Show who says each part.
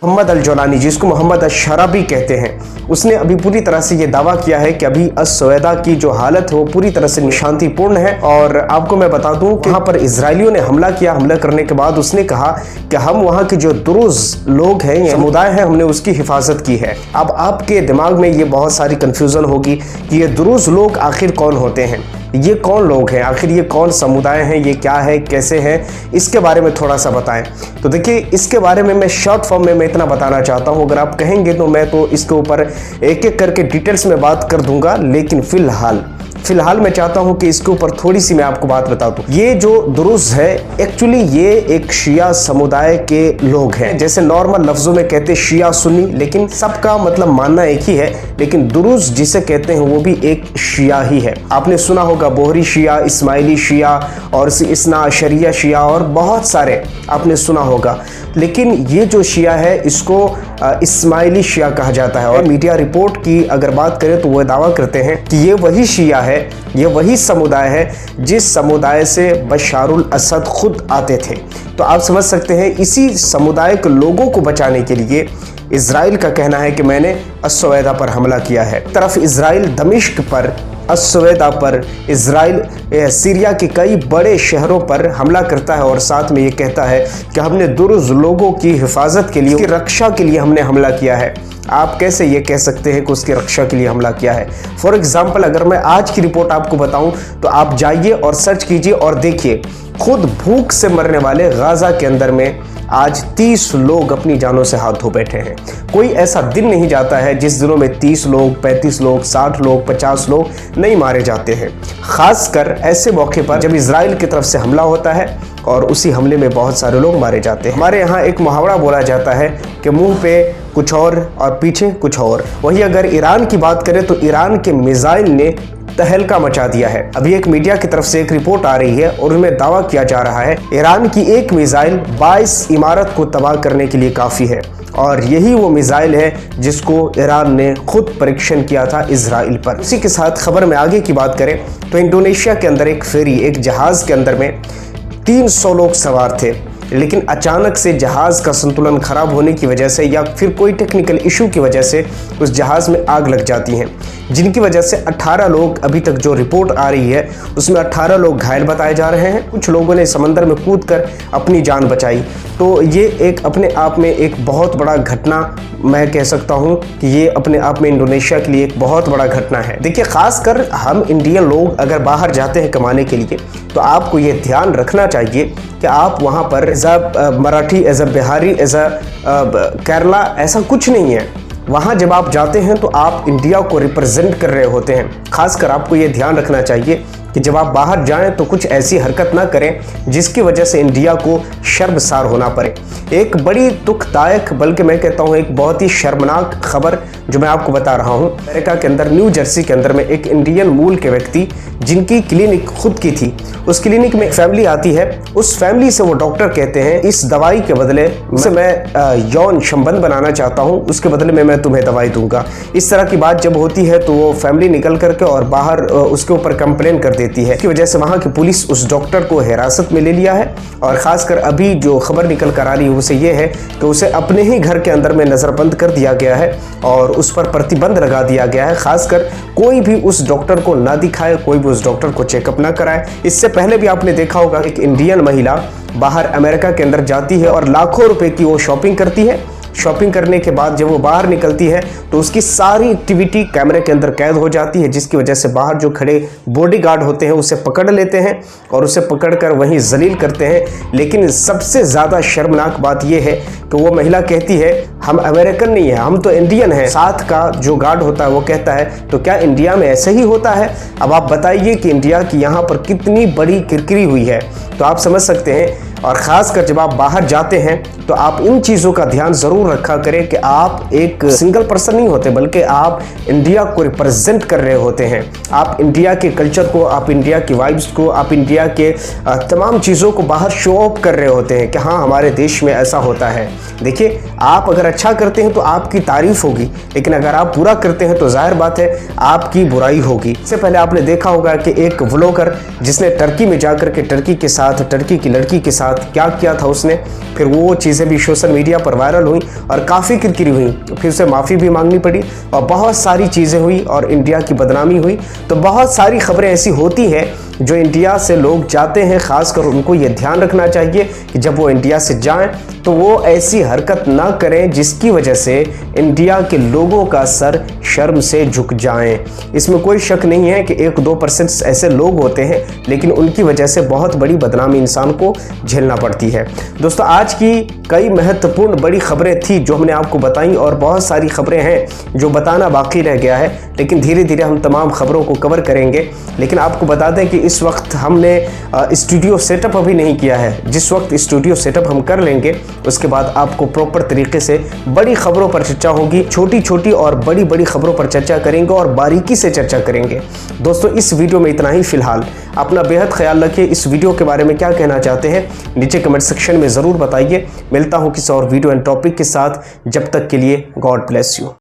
Speaker 1: मोहम्मद अल-जौलानी, जिसको मोहम्मद अश-शराबी कहते हैं, उसने अभी पूरी तरह से ये दावा किया है कि अभी अस-सवैदा की जो हालत है वो पूरी तरह से शांतिपूर्ण है। और आपको मैं बता दूं कि वहाँ पर इजरायलियों ने हमला किया। हमला करने के बाद उसने कहा कि हम वहाँ के जो दुरूज लोग हैं, समुदाय है, हमने उसकी हिफाजत की है। अब आपके दिमाग में ये बहुत सारी कन्फ्यूज़न होगी कि ये दुरूज लोग आखिर कौन होते हैं, ये कौन लोग हैं, आखिर ये कौन समुदाय हैं, ये क्या है, कैसे हैं, इसके बारे में थोड़ा सा बताएं। तो देखिए, इसके बारे में मैं शॉर्ट फॉर्म में मैं इतना बताना चाहता हूं। अगर आप कहेंगे तो मैं तो इसके ऊपर एक एक करके डिटेल्स में बात कर दूंगा, लेकिन फिलहाल मैं चाहता हूं कि इसके ऊपर थोड़ी सी मैं आपको बात बता दूं। ये जो दुरूज है, एक्चुअली ये एक शिया समुदाय के लोग हैं। जैसे नॉर्मल लफ्जों में कहते शिया सुन्नी, लेकिन सबका मतलब मानना एक ही है। लेकिन दुरूज जिसे कहते हैं वो भी एक शिया ही है। आपने सुना होगा बोहरी शिया, इस्माइली शिया और इसना शरिया शिया और बहुत सारे आपने सुना होगा। लेकिन ये जो शिया है इसको इस्माइली शिया कहा जाता है। और मीडिया रिपोर्ट की अगर बात करें तो वह दावा करते हैं कि ये वही शिया है, ये वही समुदाय है जिस समुदाय से बशारुल असद खुद आते थे। तो आप समझ सकते हैं, इसी समुदाय के लोगों को बचाने के लिए इजराइल का कहना है कि मैंने अस-सवैदा पर हमला किया है। एक तरफ इजराइल दमिश्क पर, अस-सवैदा पर, इजराइल सीरिया के कई बड़े शहरों पर हमला करता है और साथ में ये कहता है कि हमने दुरूज लोगों की हिफाजत के लिए, उसकी रक्षा के लिए हमने हमला किया है। आप कैसे ये कह सकते हैं कि उसकी रक्षा के लिए हमला किया है? फॉर एग्जाम्पल, अगर मैं आज की रिपोर्ट आपको बताऊं तो आप जाइए और सर्च कीजिए और देखिए, खुद भूख से मरने वाले गाजा के अंदर में आज 30 लोग अपनी जानों से हाथ धो बैठे हैं। कोई ऐसा दिन नहीं जाता है जिस दिनों में 30 लोग, 35 लोग, 60 लोग, 50 लोग नहीं मारे जाते हैं। खासकर ऐसे मौके पर जब इजराइल की तरफ से हमला होता है और उसी हमले में बहुत सारे लोग मारे जाते हैं। हमारे यहाँ एक मुहावरा बोला जाता है कि मुंह पे कुछ और पीछे कुछ और। वहीं अगर ईरान की बात करें तो ईरान के मिसाइल ने तहलका मचा दिया है। अभी एक मीडिया की तरफ से एक रिपोर्ट आ रही है और उनमें दावा किया जा रहा है ईरान की एक मिसाइल 22 इमारत को तबाह करने के लिए काफ़ी है। और यही वो मिसाइल है जिसको ईरान ने खुद परीक्षण किया था इजराइल पर। इसी के साथ खबर में आगे की बात करें तो इंडोनेशिया के अंदर एक फेरी, एक जहाज़ के अंदर में 300 लोग सवार थे, लेकिन अचानक से जहाज़ का संतुलन खराब होने की वजह से या फिर कोई टेक्निकल इशू की वजह से उस जहाज़ में आग लग जाती हैं, जिनकी वजह से 18 लोग, अभी तक जो रिपोर्ट आ रही है उसमें 18 लोग घायल बताए जा रहे हैं। कुछ लोगों ने समंदर में कूदकर अपनी जान बचाई। तो ये एक अपने आप में एक बहुत बड़ा घटना, मैं कह सकता हूँ कि ये अपने आप में इंडोनेशिया के लिए एक बहुत बड़ा घटना है। देखिए, खासकर हम इंडियन लोग अगर बाहर जाते हैं कमाने के लिए तो आपको ये ध्यान रखना चाहिए कि आप वहाँ पर as a Marathi, as a Bihari, as a Kerala, ऐसा कुछ नहीं है। वहाँ जब आप जाते हैं तो आप इंडिया को रिप्रेजेंट कर रहे होते हैं। खासकर आपको ये ध्यान रखना चाहिए कि जब आप बाहर जाएं तो कुछ ऐसी हरकत ना करें जिसकी वजह से इंडिया को शर्मसार होना पड़े। एक बड़ी दुखदायक, बल्कि मैं कहता हूं एक बहुत ही शर्मनाक खबर जो मैं आपको बता रहा हूं। अमेरिका के अंदर, न्यू जर्सी के अंदर में एक इंडियन मूल के व्यक्ति जिनकी क्लिनिक खुद की थी, उस क्लिनिक में एक फैमिली आती है। उस फैमिली से वो डॉक्टर कहते हैं इस दवाई के बदले से मैं यौन संबंध बनाना चाहता हूँ, उसके बदले में मैं तुम्हें दवाई दूंगा। इस तरह की बात जब होती है तो वो फैमिली निकल करके और बाहर उसके ऊपर कंप्लेन कर देती है। इसकी वजह से वहाँ की पुलिस उस डॉक्टर को हिरासत में ले लिया है। और खासकर अभी जो खबर निकल कर आ रही है उसे ये है कि उसे अपने ही घर के अंदर में नज़रबंद कर दिया गया है और उस पर प्रतिबंध लगा दिया गया है। खासकर कोई भी उस डॉक्टर को ना दिखाए, कोई भी उस डॉक्टर को चेकअप ना कराए। इससे पहले भी आपने देखा होगा एक इंडियन महिला बाहर अमेरिका के अंदर जाती है और लाखों रुपए की वो शॉपिंग करती है। शॉपिंग करने के बाद जब वो बाहर निकलती है तो उसकी सारी एक्टिविटी कैमरे के अंदर कैद हो जाती है, जिसकी वजह से बाहर जो खड़े बॉडीगार्ड होते हैं उसे पकड़ लेते हैं और उसे पकड़कर वहीं जलील करते हैं। लेकिन सबसे ज़्यादा शर्मनाक बात यह है कि वो महिला कहती है हम अमेरिकन नहीं है, हम तो इंडियन हैं। साथ का जो गार्ड होता है वो कहता है तो क्या इंडिया में ऐसे ही होता है? अब आप बताइए कि इंडिया की यहाँ पर कितनी बड़ी किरकिरी हुई है, तो आप समझ सकते हैं। और ख़ासकर जब आप बाहर जाते हैं तो आप इन चीज़ों का ध्यान ज़रूर रखा करें कि आप एक सिंगल पर्सन नहीं होते, बल्कि आप इंडिया को रिप्रेजेंट कर रहे होते हैं। आप इंडिया के कल्चर को, आप इंडिया की वाइब्स को, आप इंडिया के तमाम चीज़ों को बाहर शो ऑफ कर रहे होते हैं कि हाँ हमारे देश में ऐसा होता है। देखिए, आप अगर अच्छा करते हैं तो आपकी तारीफ होगी, लेकिन अगर आप बुरा करते हैं तो जाहिर बात है आपकी बुराई होगी। इससे पहले आपने देखा होगा कि एक व्लॉगर जिसने टर्की में जाकर के टर्की के साथ, टर्की की लड़की के साथ साथ क्या किया था उसने, फिर वो चीज़ें भी सोशल मीडिया पर वायरल हुई और काफ़ी किरकिरी हुई, फिर उसे माफ़ी भी मांगनी पड़ी और बहुत सारी चीज़ें हुई और इंडिया की बदनामी हुई। तो बहुत सारी खबरें ऐसी होती हैं जो इंडिया से लोग जाते हैं, ख़ासकर उनको ये ध्यान रखना चाहिए कि जब वो इंडिया से जाएं तो वो ऐसी हरकत ना करें जिसकी वजह से इंडिया के लोगों का सर शर्म से झुक जाएं। इसमें कोई शक नहीं है कि 1-2% ऐसे लोग होते हैं, लेकिन उनकी वजह से बहुत बड़ी बदनामी इंसान को झेलना पड़ती है। दोस्तों, आज की कई महत्वपूर्ण बड़ी खबरें थी जो हमने आपको बताई और बहुत सारी खबरें हैं जो बताना बाकी रह गया है, लेकिन धीरे धीरे हम तमाम खबरों को कवर करेंगे। लेकिन आपको बता दें कि इस वक्त हमने स्टूडियो सेटअप अभी नहीं किया है। जिस वक्त स्टूडियो सेटअप हम कर लेंगे उसके बाद आपको प्रॉपर तरीके से बड़ी खबरों पर चर्चा होगी। छोटी छोटी और बड़ी बड़ी खबरों पर चर्चा करेंगे और बारीकी से चर्चा करेंगे। दोस्तों, इस वीडियो में इतना ही फिलहाल। अपना बेहद ख्याल रखिए। इस वीडियो के बारे में क्या कहना चाहते हैं नीचे कमेंट सेक्शन में ज़रूर बताइए। मिलता हूँ किसी और वीडियो एंड टॉपिक के साथ। जब तक के लिए गॉड ब्लेस यू।